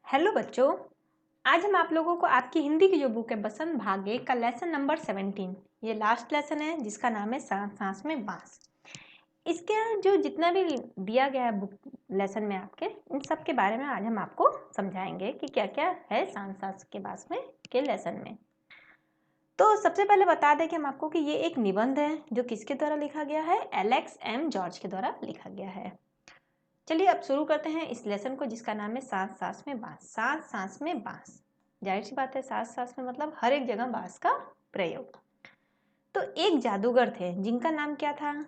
Hello बच्चों। आज हम आप लोगों को आपकी हिंदी की जो बुक है बसंत भाग 1 का लेसन नंबर 17, ये लास्ट लेसन है जिसका नाम है सांस सांस में बांस। इसके जो जितना भी दिया गया है बुक लेसन में आपके, इन सब के बारे में आज हम आपको समझाएंगे कि क्या क्या है सांस सांस के बांस में के लेसन में। तो सबसे पहले बता दें कि हम आपको कि ये एक निबंध है जो किसके द्वारा लिखा गया है, एलेक्स एम जॉर्ज के द्वारा लिखा गया है। चलिए अब शुरू करते हैं इस लेसन को जिसका नाम है सांस सांस में बांस। सांस सांस में बांस, जाहिर सी बात है सांस सांस में मतलब हर एक जगह बांस का प्रयोग। तो एक जादूगर थे जिनका नाम क्या था,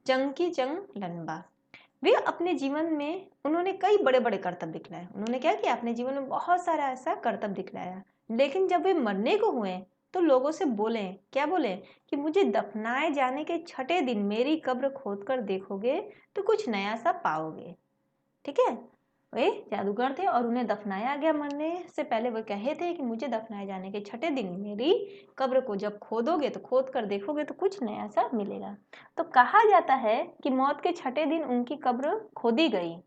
चंकी चंग लनबा। वे अपने जीवन में उन्होंने कई बड़े बड़े करतब दिखलाए। उन्होंने क्या किया, अपने जीवन में बहुत सारा ऐसा करतब दिखलाया। लेकिन जब वे मरने को हुए तो लोगों से बोले, क्या बोले कि मुझे दफनाए जाने के छठे दिन मेरी कब्र खोद कर देखोगे तो कुछ नया सा पाओगे। ठीक है, वे जादूगर थे और उन्हें दफनाया गया। मरने से पहले वो कहे थे कि मुझे दफनाए जाने के छठे दिन मेरी कब्र को जब खोदोगे तो खोद कर देखोगे तो कुछ नया सा मिलेगा। तो कहा जाता है कि मौत के छठे दिन उनकी कब्र खोदी गई।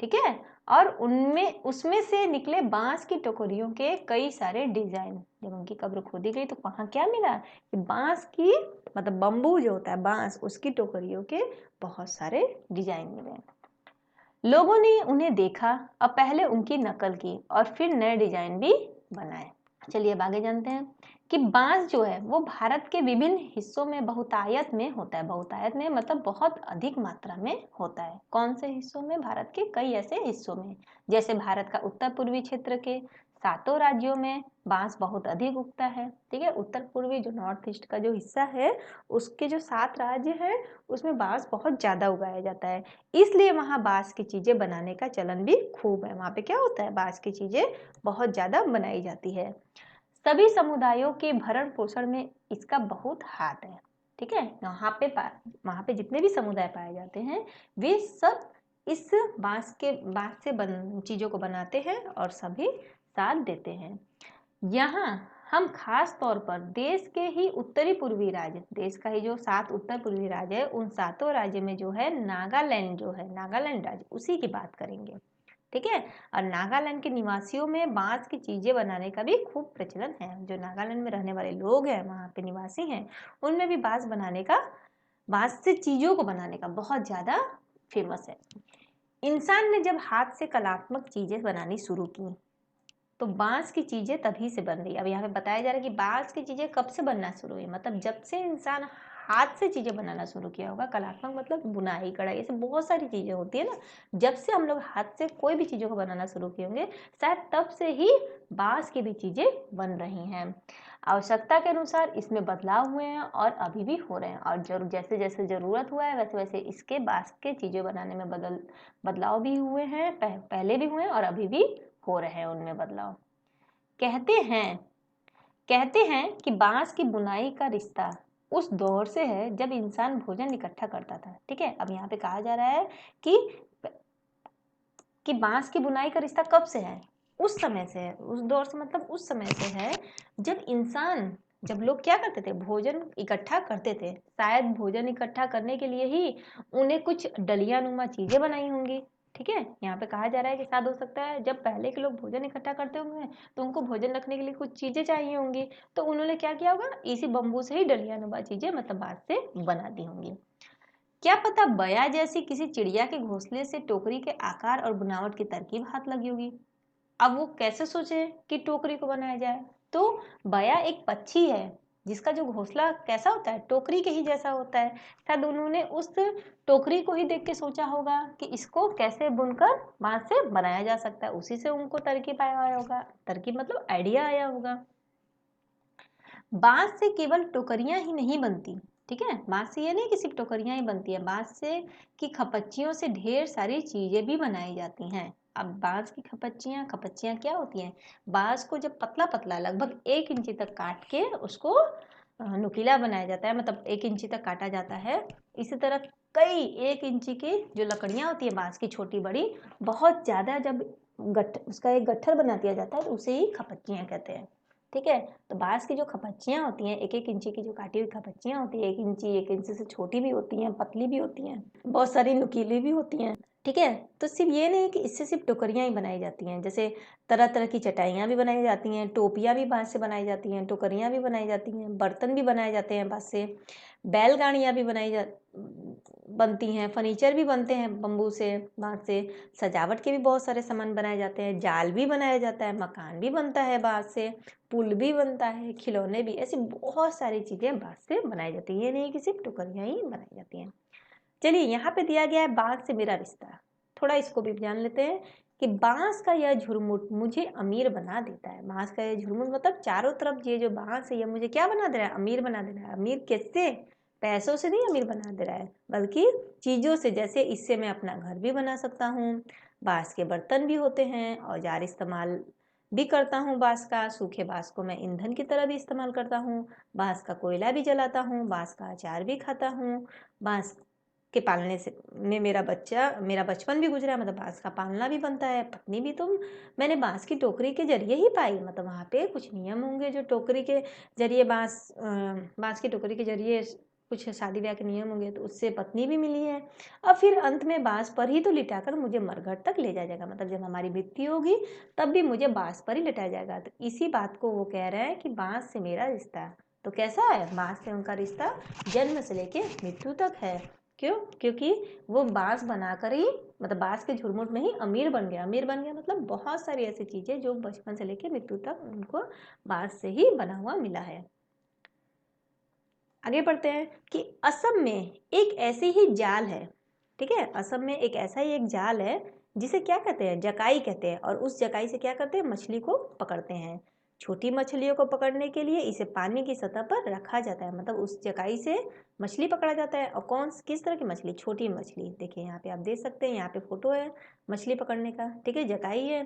ठीक है, और उनमें उसमें से निकले बांस की टोकरियों के कई सारे डिजाइन। जब उनकी कब्र खोदी गई तो वहां क्या मिला कि बांस की मतलब बम्बू जो होता है बांस, उसकी टोकरियों के बहुत सारे डिजाइन मिले। लोगों ने उन्हें देखा और पहले उनकी नकल की और फिर नए डिजाइन भी बनाए। चलिए अब आगे जानते हैं कि बांस जो है वो भारत के विभिन्न हिस्सों में बहुतायत में होता है। बहुतायत में मतलब बहुत अधिक मात्रा में होता है। कौन से हिस्सों में, भारत के कई ऐसे हिस्सों में, जैसे भारत का उत्तर पूर्वी क्षेत्र के 7 राज्यों में बांस बहुत अधिक उगता है। ठीक है, उत्तर पूर्वी जो नॉर्थ ईस्ट का जो हिस्सा है उसके जो 7 राज्य है उसमें बांस बहुत ज्यादा उगाया जाता है। इसलिए वहाँ बांस की चीजें बनाने का चलन भी खूब है। वहाँ पे क्या होता है, बांस की चीजें बहुत ज्यादा बनाई जाती है। सभी समुदायों के भरण पोषण में इसका बहुत हाथ है। ठीक है, वहाँ पे जितने भी समुदाय पाए जाते हैं वे सब इस बांस से चीजों को बनाते हैं और सभी साथ देते हैं। यहाँ हम खास तौर पर देश के ही उत्तरी पूर्वी राज्य, देश का ही जो 7 उत्तर पूर्वी राज्य है उन 7 राज्य में जो है नागालैंड, जो है नागालैंड राज्य, उसी की बात करेंगे। ठीक है, और नागालैंड के निवासियों में बांस की चीजें बनाने का भी खूब प्रचलन है। जो नागालैंड में रहने वाले लोग हैं, वहाँ पे निवासी हैं, उनमें भी बांस से चीजों को बनाने का बहुत ज्यादा फेमस है। इंसान ने जब हाथ से कलात्मक चीजें बनानी शुरू की तो बांस की चीजें तभी से बन रही है। अब यहाँ पे बताया जा रहा है कि बांस की चीजें कब से बनना शुरू हुई, मतलब जब से इंसान हाथ से चीजें बनाना शुरू किया होगा। कलात्मक मतलब बुनाई कढ़ाई, ऐसे बहुत सारी चीजें होती है ना। जब से हम लोग हाथ से कोई भी चीजों को बनाना शुरू किए होंगे शायद तब से ही बांस की भी चीजें बन रही हैं। आवश्यकता के अनुसार इसमें बदलाव हुए हैं और अभी भी हो रहे हैं, और जैसे जैसे जरूरत हुआ है वैसे वैसे इसके बांस के चीजें बनाने में बदलाव भी हुए हैं। पहले भी हुए हैं और अभी भी हो रहे हैं उनमें बदलाव। कहते हैं कहते हैं कि बांस की बुनाई का रिश्ता उस दौर से है जब इंसान भोजन इकट्ठा करता था। ठीक है, अब यहाँ पे कहा जा रहा है कि बांस की बुनाई का रिश्ता कब से है, उस समय से है। उस दौर से मतलब उस समय से है जब लोग क्या करते थे, भोजन इकट्ठा करते थे। शायद भोजन इकट्ठा करने के लिए ही उन्हें कुछ डलिया नुमा चीजें बनाई होंगी। ठीक है, यहाँ पे कहा जा रहा है कि शायद हो सकता है जब पहले के लोग भोजन इकट्ठा करते होंगे तो उनको भोजन रखने के लिए कुछ चीजें चाहिए होंगी, तो उन्होंने क्या किया होगा, इसी बम्बू से ही डलिया नुमा चीजें मतलब बांस से बना दी होंगी। क्या पता बया जैसी किसी चिड़िया के घोंसले से टोकरी के आकार और बनावट की तरकीब हाथ लगी होगी। अब वो कैसे सोचे कि टोकरी को बनाया जाए, तो बया एक पक्षी है जिसका जो घोंसला कैसा होता है, टोकरी के ही जैसा होता है। शायद उन्होंने उस टोकरी को ही देख के सोचा होगा कि इसको कैसे बुनकर बांस से बनाया जा सकता है। उसी से उनको तरकीब आया होगा, तरकीब मतलब आइडिया आया होगा। बांस से केवल टोकरियां ही नहीं बनती। ठीक है, बांस से ये नहीं कि सिर्फ टोकरियां ही बनती है, बांस से की खपच्चियों से ढेर सारी चीजें भी बनाई जाती हैं। अब बांस की खपच्चियां क्या होती हैं, बांस को जब पतला पतला लगभग 1 इंची तक काट के उसको नुकीला बनाया जाता है, मतलब 1 इंची तक काटा जाता है। इसी तरह कई 1 इंची की जो लकड़ियां होती है बांस की, छोटी बड़ी बहुत ज्यादा, जब उसका एक गट्ठर बना दिया जाता है तो उसे ही खपच्चियां कहते हैं। ठीक है, तो बांस की जो खपच्चियां होती हैं, 1 इंची की जो काटी हुई खपच्चियां होती है, 1 इंची से छोटी भी होती हैं, पतली भी होती हैं, बहुत सारी नुकीली भी होती हैं। ठीक है। तो सिर्फ ये नहीं कि इससे सिर्फ टोकरियाँ ही बनाई जाती हैं, जैसे तरह तरह की चटाइयाँ भी बनाई जाती हैं, टोपियाँ भी बाँस से बनाई जाती हैं, टोकरियाँ भी बनाई जाती हैं, बर्तन भी बनाए जाते हैं बाँस से, बैलगाड़ियाँ भी बनती हैं, फर्नीचर भी बनते हैं बम्बू से, बाँस से, सजावट के भी बहुत सारे सामान बनाए जाते हैं, जाल भी बनाया जाता है, मकान भी बनता है बाँस से, पुल भी बनता है, खिलौने भी, ऐसी बहुत सारी चीज़ें बाँस से बनाई जाती हैं। ये नहीं कि सिर्फ टोकरियाँ ही बनाई जाती हैं। चलिए, यहाँ पे दिया गया है बाँस से मेरा रिश्ता, थोड़ा इसको भी जान लेते हैं कि बाँस का यह झुरमुट मुझे अमीर बना देता है। बाँस का यह झुरमुट मतलब चारों तरफ ये जो बाँस है ये मुझे क्या बना दे रहा है? अमीर बना दे रहा है। अमीर किससे? पैसों से नहीं अमीर बना दे रहा है, बल्कि चीज़ों से। जैसे इससे मैं अपना घर भी बना सकता हूँ, बाँस के बर्तन भी होते हैं, औजार इस्तेमाल भी करता हूँ बाँस का, सूखे बाँस को मैं ईंधन की तरह भी इस्तेमाल करता हूँ, बाँस का कोयला भी जलाता हूँ, बाँस का अचार भी खाता हूँ, बाँस के पालने से में मेरा बचपन भी गुजरा, मतलब बाँस का पालना भी बनता है। पत्नी भी तो मैंने बाँस की टोकरी के जरिए ही पाई, मतलब वहाँ पे कुछ नियम होंगे जो टोकरी के जरिए बाँस की टोकरी के जरिए कुछ शादी ब्याह के नियम होंगे, तो उससे पत्नी भी मिली है। और फिर अंत में बाँस पर ही तो लिटाकर मुझे मरघट तक ले जाया जाएगा, मतलब जब हमारी मृत्यु होगी तब भी मुझे बाँस पर ही लिटाया जाएगा। तो इसी बात को वो कह रहे हैं कि बाँस से मेरा रिश्ता, तो कैसा है? बाँस से उनका रिश्ता जन्म से लेके मृत्यु तक है। क्यों? क्योंकि वो बाँस बनाकर ही, मतलब बाँस के झुरमुट में ही अमीर बन गया। अमीर बन गया मतलब बहुत सारी ऐसी चीज़ें जो बचपन से लेके मृत्यु तक उनको बाँस से ही बना हुआ मिला है। आगे बढ़ते हैं कि असम में एक ऐसी ही जाल है, ठीक है? असम में एक ऐसा ही एक जाल है जिसे क्या कहते हैं? जकाई कहते हैं, और उस जकाई से क्या करते हैं? मछली को पकड़ते हैं। छोटी मछलियों को पकड़ने के लिए इसे पानी की सतह पर रखा जाता है, मतलब उस जकाई से मछली पकड़ा जाता है। और किस तरह की मछली? छोटी मछली। देखिए यहाँ पे आप देख सकते हैं, यहाँ पे फोटो है मछली पकड़ने का, ठीक है? जकाई है।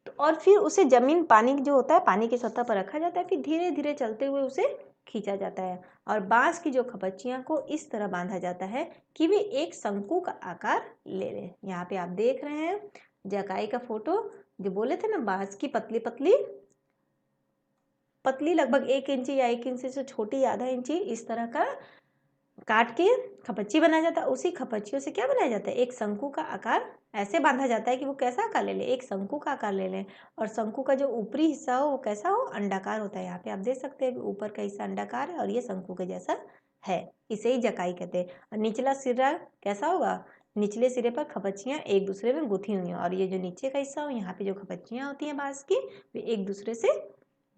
तो और फिर उसे जमीन, पानी जो होता है पानी की सतह पर रखा जाता है, फिर धीरे धीरे चलते हुए उसे खींचा जाता है, और बांस की जो खपच्चियां को इस तरह बांधा जाता है कि वे एक शंकु का आकार ले लें। यहाँ पे आप देख रहे हैं जकाई का फोटो, जो बोले थे ना बांस की पतली पतली पतली, लगभग 1 इंची या 1 इंची से छोटी, आधा इंची, इस तरह का काट के खपच्ची बनाया जाता है। उसी खपच्चियों से क्या बनाया जाता है? एक शंकु का आकार ऐसे बांधा जाता है कि वो कैसा आकार ले ले? एक शंकु का आकार ले लें। और शंकु का जो ऊपरी हिस्सा हो वो कैसा हो? अंडाकार होता है। यहाँ पे आप देख सकते हैं ऊपर का हिस्सा अंडाकार है और ये शंकु के जैसा है, इसे ही जकाई कहते हैं। और निचला सिरा कैसा होगा? निचले सिरे पर खपच्चियाँ एक दूसरे में गुथी हुई हैं, और ये जो नीचे का हिस्सा हो, यहाँ पे जो खपच्चियाँ होती हैं बांस की, वे एक दूसरे से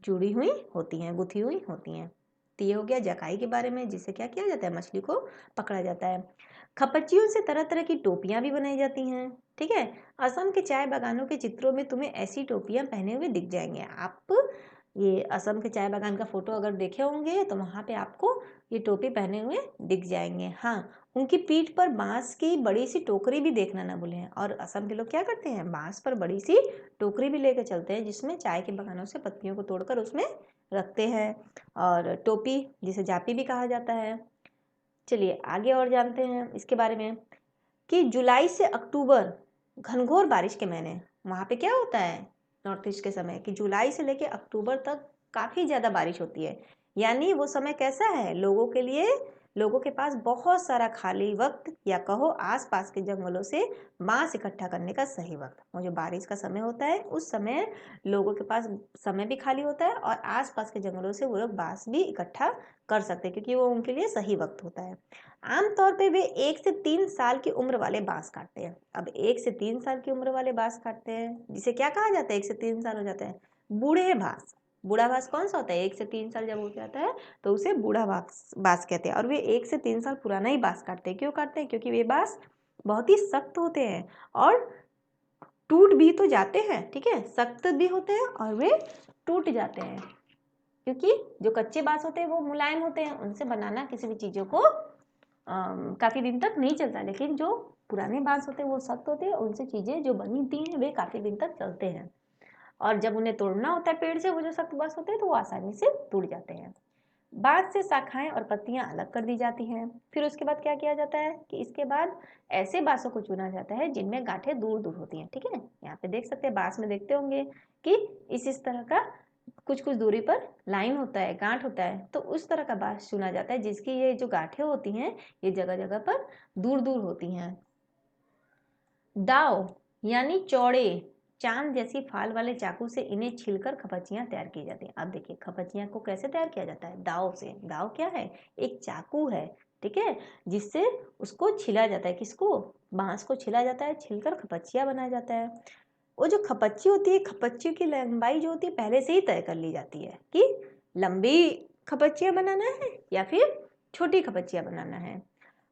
जुड़ी हुई होती हैं, गुथी हुई होती हैं। तो ये हो गया जकाई के बारे में, जिससे क्या किया जाता है? मछली को पकड़ा जाता है। खपच्चियों से तरह तरह की टोपियां भी बनाई जाती हैं, ठीक है? असम के चाय बागानों के चित्रों में तुम्हें ऐसी टोपियां पहने हुए दिख जाएंगे। आप ये असम के चाय बागान का फोटो अगर देखे होंगे तो वहाँ पे आपको ये टोपी पहने हुए दिख जाएंगे। हाँ, उनकी पीठ पर बांस की बड़ी सी टोकरी भी देखना ना भूलें। और असम के लोग क्या करते हैं? बांस पर बड़ी सी टोकरी भी लेकर चलते हैं, जिसमें चाय के बागानों से पत्तियों को तोड़कर उसमें रखते हैं। और टोपी, जिसे जापी भी कहा जाता है। चलिए आगे और जानते हैं इसके बारे में कि जुलाई से अक्टूबर घनघोर बारिश के महीने। वहाँ पे क्या होता है नॉर्थ ईस्ट के समय कि जुलाई से लेके अक्टूबर तक काफ़ी ज़्यादा बारिश होती है। यानी वो समय कैसा है लोगों के लिए? लोगों के पास बहुत सारा खाली वक्त, या कहो आसपास के जंगलों से बांस इकट्ठा करने का सही वक्त। वो जो बारिश का समय होता है उस समय लोगों के पास समय भी खाली होता है, और आसपास के जंगलों से वो लोग बांस भी इकट्ठा कर सकते हैं, क्योंकि वो उनके लिए सही वक्त होता है। आमतौर पे वे 1 से 3 साल की उम्र वाले बांस काटते हैं। अब 1 से 3 साल की उम्र वाले बांस काटते हैं, जिसे क्या कहा जाता है? 1 से 3 साल हो जाता है बूढ़े बांस। बूढ़ा बांस कौन सा होता है? 1 से 3 साल जब हो जाता है तो उसे बूढ़ा बांस कहते हैं। और वे 1 से 3 साल पुराना ही बांस काटते हैं। क्यों काटते हैं? क्योंकि वे बांस बहुत ही सख्त होते हैं और टूट भी तो जाते हैं, ठीक है? सख्त भी होते हैं और वे टूट जाते हैं, क्योंकि जो कच्चे बांस होते हैं वो मुलायम होते हैं, उनसे बनाना किसी भी चीज़ों को काफ़ी दिन तक नहीं चलता। लेकिन जो पुराने बांस होते हैं वो सख्त होते हैं, उनसे चीज़ें जो बनी होती हैं वे काफ़ी दिन तक चलते हैं। और जब उन्हें तोड़ना होता है पेड़ से, वो जो सख्त बांस होते हैं, तो वो आसानी से टूट जाते हैं। बांस से शाखाएं और पत्तियां अलग कर दी जाती हैं। फिर उसके बाद क्या किया जाता है कि इसके बाद ऐसे बांसों को चुना जाता है जिनमें गांठें दूर दूर होती हैं, ठीक है? यहाँ पे देख सकते हैं, बांस में देखते होंगे कि इस तरह का कुछ कुछ दूरी पर लाइन होता है, गांठ होता है, तो उस तरह का बांस चुना जाता है जिसकी ये जो गांठें होती हैं ये जगह जगह पर दूर दूर होती हैं। दाव यानी चौड़े चांद जैसी फाल वाले चाकू से इन्हें छीलकर खपच्चियां तैयार की जाती हैं। अब देखिए खपच्चियां को कैसे तैयार किया जाता है, दाव से। दाव क्या है, एक चाकू है, ठीक है, जिससे उसको छिला जाता है। किसको, बांस को छिला जाता है, छिलकर खपच्चियां बनाया जाता है। वो जो खपच्ची होती है, खपच्ची की लंबाई जो होती है पहले से ही तय कर ली जाती है कि लंबी खपच्चियां बनाना है या फिर छोटी खपच्चियां बनाना है।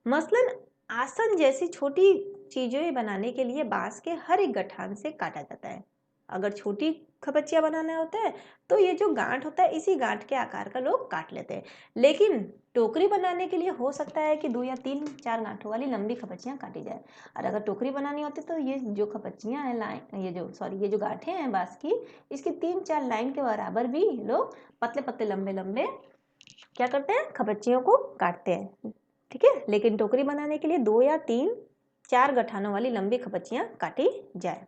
मसलन आसन जैसी छोटी चीजें बनाने के लिए बांस के हर एक गठान से काटा जाता है। अगर छोटी खपच्चियां बनाना होता है तो ये जो गांठ होता है इसी गांठ के आकार का लोग काट लेते हैं। लेकिन टोकरी बनाने के लिए हो सकता है कि 2 या 3-4 गांठों वाली लंबी खपच्चियां काटी जाए। और अगर टोकरी बनानी होती तो ये जो खपच्चियां हैं लाइन, ये जो गांठें हैं बांस की, इसकी 3-4 लाइन के बराबर भी लोग पतले पतले लंबे लंबे क्या करते हैं, खपच्चियों को काटते हैं, ठीक है। लेकिन टोकरी बनाने के लिए 2 या 3-4 गठानों वाली लंबी खपच्चियां काटी जाए।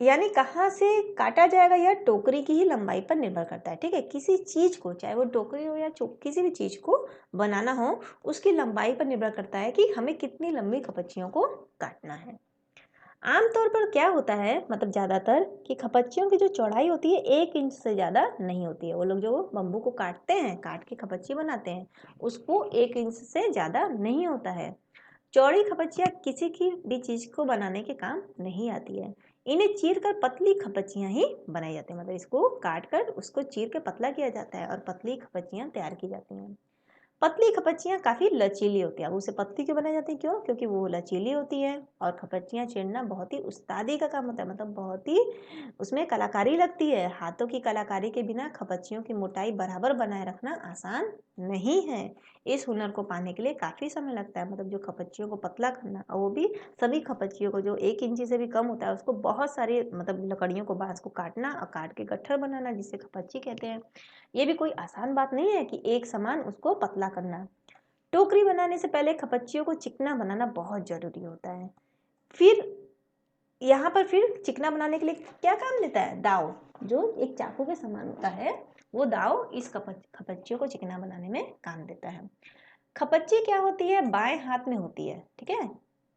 यानी कहाँ से काटा जाएगा यह टोकरी की ही लंबाई पर निर्भर करता है, ठीक है। किसी चीज को, चाहे वो टोकरी हो या किसी भी चीज को बनाना हो, उसकी लंबाई पर निर्भर करता है कि हमें कितनी लंबी खपच्चियों को काटना है। आमतौर पर क्या होता है, मतलब ज्यादातर, कि खपच्चियों की जो चौड़ाई होती है 1 इंच से ज्यादा नहीं होती है। वो लोग जो बम्बू को काटते हैं, काट के खपच्ची बनाते हैं, उसको 1 इंच से ज्यादा नहीं होता है। चौड़ी खपच्चियां किसी की भी चीज को बनाने के काम नहीं आती है। इन्हें चीर कर पतली खपच्चियां ही बनाई जाती है। मतलब इसको काट कर उसको चीर के पतला किया जाता है और पतली खपच्चियां तैयार की जाती हैं। पतली खपच्चियां काफी लचीली होती है। अब उसे पतली क्यों बनाई जाती है, क्यों, क्योंकि वो लचीली होती है। और खपच्चियां चीरना बहुत ही उस्तादी का काम होता है, मतलब बहुत ही उसमें कलाकारी लगती है। हाथों की कलाकारी के बिना खपच्चियों की मोटाई बराबर बनाए रखना आसान नहीं है। इस हुनर को पाने के लिए काफी समय लगता है। मतलब जो खपच्चियों को पतला करना, और वो भी सभी खपच्चियों को जो 1 इंची से भी कम होता है, उसको बहुत सारी मतलब लकड़ियों को, बांस को काटना और काट के गट्ठर बनाना, जिसे खपच्ची कहते हैं। ये भी कोई आसान बात नहीं है कि एक समान उसको पतला करना। टोकरी बनाने से पहले खपच्चियों को चिकना बनाना बहुत जरूरी होता है। फिर यहाँ पर फिर चिकना बनाने के लिए क्या काम लेता है, दाव, जो एक चाकू के समान होता है, वो दाव इस खपच्चियों को चिकना बनाने में काम देता है। खपच्ची क्या होती है, बाएं हाथ में होती है, ठीक है।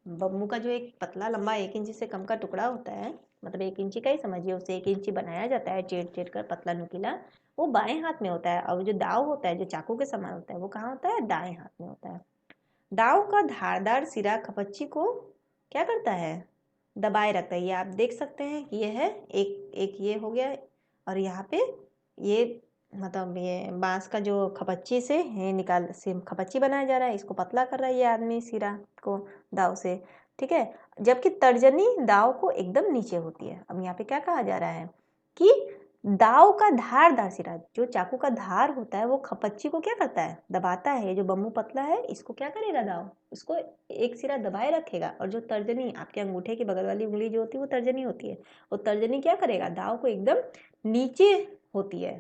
बम्बू का जो एक पतला लंबा 1 इंची से कम का टुकड़ा होता है, मतलब 1 इंची का ही समझिए, उसे 1 इंची बनाया जाता है चीर चीर कर पतला नुकीला, वो बाएं हाथ में होता है। और जो दाव होता है, जो चाकू के समान होता है, वो कहाँ होता है, दाएं हाथ में होता है। दाव का धारदार सिरा खपच्ची को क्या करता है, दबाए रखता है। ये आप देख सकते हैं कि ये है एक एक ये हो गया, और यहाँ पे ये मतलब ये बांस का जो खपच्ची से ये निकाल से खपच्ची बनाया जा रहा है, इसको पतला कर रहा है ये आदमी सिरा को दाव से, ठीक है। जबकि तर्जनी दाव को एकदम नीचे होती है। अब यहाँ पे क्या कहा जा रहा है कि दाव का धारदार सिरा, जो चाकू का धार होता है, वो खपच्ची को क्या करता है, दबाता है। जो बम्बू पतला है, इसको क्या करेगा, दाव इसको एक सिरा दबाए रखेगा। और जो तर्जनी, आपके अंगूठे की बगल वाली उंगली जो होती है, वो तर्जनी होती है। वो तर्जनी क्या करेगा, दाव को एकदम नीचे होती है,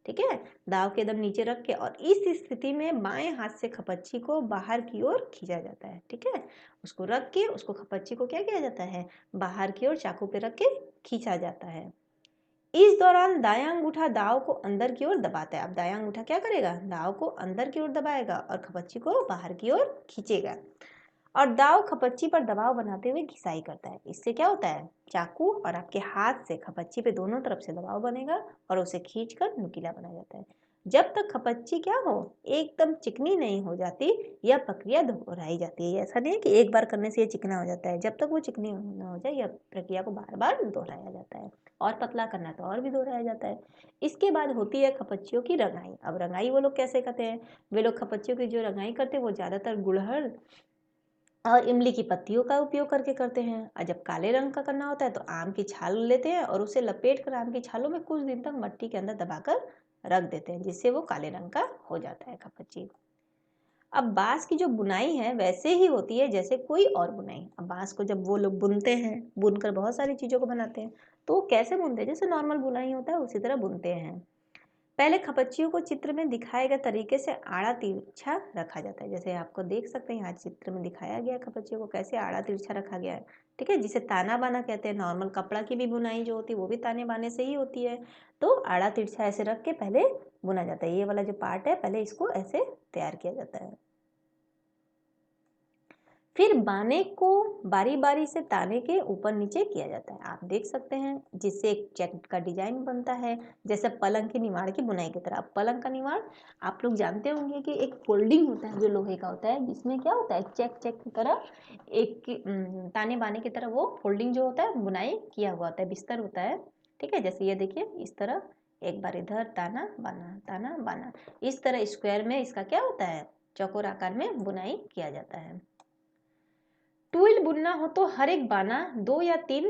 ठीक है, दाव के एकदम नीचे रख के। और इस स्थिति में बाएं हाथ से खपच्ची को बाहर की ओर खींचा जाता है, ठीक है। उसको रख के उसको खपच्ची को क्या किया जाता है, बाहर की ओर चाकू पे रख के खींचा जाता है। इस दौरान दायां अंगूठा दाव को अंदर की ओर दबाता है। अब दायां अंगूठा क्या करेगा, दाव को अंदर की ओर दबाएगा और खपच्ची को बाहर की ओर खींचेगा। और दाव खपच्ची पर दबाव बनाते हुए घिसाई करता है। इससे क्या होता है, चाकू और आपके हाथ से खपच्ची पे दोनों तरफ से दबाव बनेगा और उसे खींचकर नुकीला बनाया जाता है। जब तक खपच्ची क्या हो, एकदम चिकनी नहीं हो जाती, यह प्रक्रिया दोहराई जाती है। ऐसा नहीं है कि एक बार करने से ये चिकना हो जाता है। जब तक वो चिकनी ना हो जाए, यह प्रक्रिया को बार बार दोहराया जाता है। और पतला करना तो और भी दोहराया जाता है। इसके बाद होती है खपच्चियों की रंगाई। अब रंगाई वो लोग कैसे करते हैं, वे लोग खपच्चियों की जो रंगाई करते हैं वो ज्यादातर गुड़हल और इमली की पत्तियों का उपयोग करके करते हैं। और जब काले रंग का करना होता है तो आम की छाल लेते हैं और उसे लपेट कर आम की छालों में कुछ दिन तक मिट्टी के अंदर दबाकर रख देते हैं, जिससे वो काले रंग का हो जाता है खपच्ची। अब बांस की जो बुनाई है वैसे ही होती है जैसे कोई और बुनाई। अब बांस को जब वो लोग बुनते हैं, बुनकर बहुत सारी चीजों को बनाते हैं, तो वो कैसे बुनते हैं, जैसे नॉर्मल बुनाई होता है उसी तरह बुनते हैं। पहले खपच्चियों को चित्र में दिखाए गए तरीके से आड़ा तिरछा रखा जाता है। जैसे आपको देख सकते हैं यहाँ चित्र में दिखाया गया है खपच्चियों को कैसे आड़ा तिरछा रखा गया है, ठीक है, जिसे ताना बाना कहते हैं। नॉर्मल कपड़ा की भी बुनाई जो होती है वो भी ताने बाने से ही होती है। तो आड़ा तिरछा ऐसे रख के पहले बुना जाता है। ये वाला जो पार्ट है, पहले इसको ऐसे तैयार किया जाता है। फिर बाने को बारी बारी से ताने के ऊपर नीचे किया जाता है, आप देख सकते हैं, जिससे एक चेक का डिजाइन बनता है, जैसे पलंग के निवाड़ की बुनाई की तरह। अब पलंग का निवाड़ आप लोग जानते होंगे कि एक फोल्डिंग होता है जो लोहे का होता है, जिसमें क्या होता है चेक चेक की तरह एक ताने बाने की तरह वो फोल्डिंग जो होता है बुनाई किया हुआ होता है, बिस्तर होता है। ठीक है, जैसे ये देखिए इस तरह एक बार इधर ताना बाना, इस तरह स्क्वायर में इसका क्या होता है चौकोर आकार में बुनाई किया जाता है। ट्विल बुनना हो तो हर एक बाना 2 या 3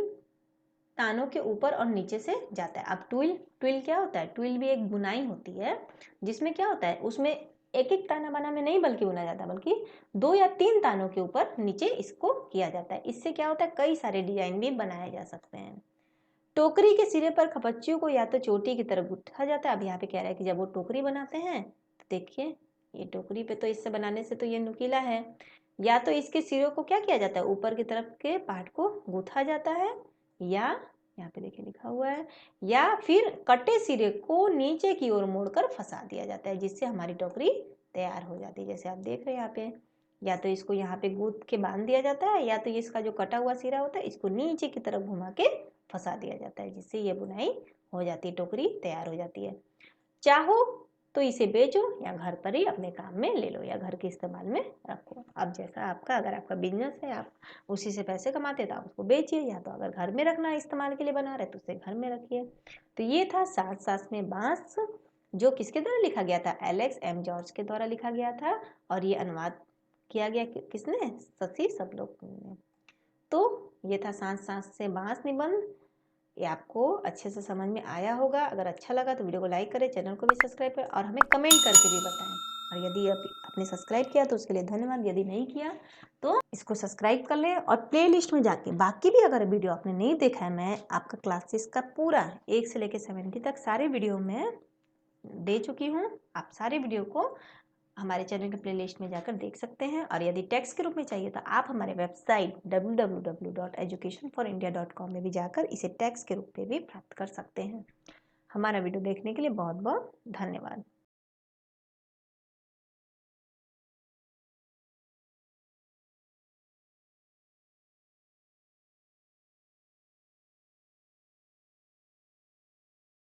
तानों के ऊपर और नीचे से जाता है। अब ट्विल क्या होता है, ट्विल भी एक बुनाई होती है, जिसमें क्या होता है उसमें एक एक ताना बाना में नहीं बल्कि बुना जाता है, बल्कि 2 या 3 तानों के ऊपर नीचे इसको किया जाता है। इससे क्या होता है कई सारे डिजाइन भी बनाए जा सकते हैं। टोकरी के सिरे पर खपच्चियों को या तो चोटी की तरफ गुथा जाता है। अब यहाँ पे कह रहा है कि जब वो टोकरी बनाते हैं तो देखिए ये टोकरी पे तो इससे बनाने से तो ये नुकीला है, या तो इसके सिरों को क्या किया जाता है ऊपर की तरफ के पार्ट को गूथा जाता है, या यहाँ पे देखिए लिखा हुआ है, या फिर कटे सिरे को नीचे की ओर मोड़कर फंसा दिया जाता है, जिससे हमारी टोकरी तैयार हो जाती है। जैसे आप देख रहे हैं यहाँ पे, या तो इसको यहाँ पे गूंथ के बांध दिया जाता है, या तो इसका जो कटा हुआ सिरा होता है इसको नीचे की तरफ घुमा के फंसा दिया जाता है, जिससे ये बुनाई हो जाती है, टोकरी तैयार हो जाती है। चाहो तो इसे बेचो या घर पर ही अपने काम में ले लो या घर के इस्तेमाल में रखो। अब जैसा आपका, अगर आपका बिजनेस है, आप उसी से पैसे कमाते तो आप उसको बेचिए, या तो अगर घर में रखना इस्तेमाल के लिए बना रहे तो उसे घर में रखिए। तो ये था सात सांस में बांस, जो किसके द्वारा लिखा गया था, एलेक्स एम जॉर्ज के द्वारा लिखा गया था, और ये अनुवाद किया गया किसने, शशि सबलोक ने। तो ये था सांस सांस से बांस निबंध। ये आपको अच्छे से समझ में आया होगा। अगर अच्छा लगा तो वीडियो को लाइक करें, चैनल को भी सब्सक्राइब करें और हमें कमेंट करके भी बताएं। और यदि आपने सब्सक्राइब किया तो उसके लिए धन्यवाद, यदि नहीं किया तो इसको सब्सक्राइब कर लें। और प्लेलिस्ट में जाके बाकी भी अगर वीडियो आपने नहीं देखा है, मैं आपका क्लासेस का पूरा 1 से लेकर 70 तक सारे वीडियो में दे चुकी हूँ। आप सारे वीडियो को हमारे चैनल के प्लेलिस्ट में जाकर देख सकते हैं। और यदि टेक्स्ट के रूप में चाहिए तो आप हमारे वेबसाइट www.educationforindia.com में भी जाकर इसे टेक्स्ट के रूप में भी प्राप्त कर सकते हैं। हमारा वीडियो देखने के लिए बहुत बहुत धन्यवाद।